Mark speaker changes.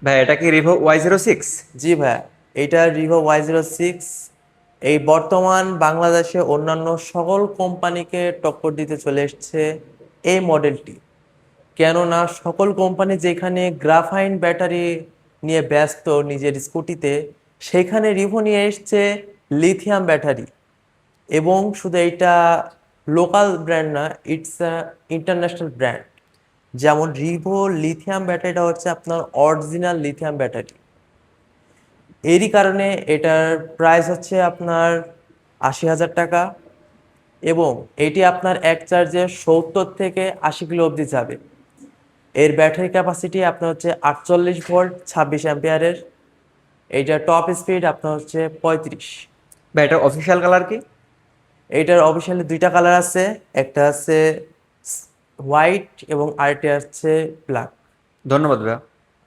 Speaker 1: ভাই এটা কি রিভো Y06?
Speaker 2: জি ভাইয়া, এইটা Vivo Y06। এই বর্তমান বাংলাদেশে অন্যান্য সকল কোম্পানিকে টক্কর দিতে চলে এসেছে এই মডেলটি। কেননা সকল কোম্পানি যেখানে গ্রাফাইন ব্যাটারি নিয়ে ব্যস্ত নিজের স্কুটিতে, সেখানে রিভো নিয়ে এসছে লিথিয়াম ব্যাটারি। এবং শুধু এইটা লোকাল ব্র্যান্ড না, ইটস আ ইন্টারন্যাশনাল ব্র্যান্ড। যেমন রিভো লিথিয়াম ব্যাটারিটা হচ্ছে আপনার অরিজিনাল লিথিয়াম ব্যাটারি। এরই কারণে এটার প্রাইস হচ্ছে আপনার ৮০,০০০ টাকা। এবং এটি আপনার এক চার্জে ৭০ থেকে ৮০ কিলো অবধি যাবে। এর ব্যাটারি ক্যাপাসিটি আপনার হচ্ছে ৪৮ ভোল্ট ২৬ অ্যাম্পিয়ারের। এইটার টপ স্পিড আপনার হচ্ছে ৩৫।
Speaker 1: ভাই এটা অফিসিয়াল কালার কি?
Speaker 2: এইটার অফিসিয়ালি দুইটা কালার আছে, একটা আছে হোয়াইট এবং আরেকটা হচ্ছে ব্ল্যাক।
Speaker 1: ধন্যবাদ ভাইয়া।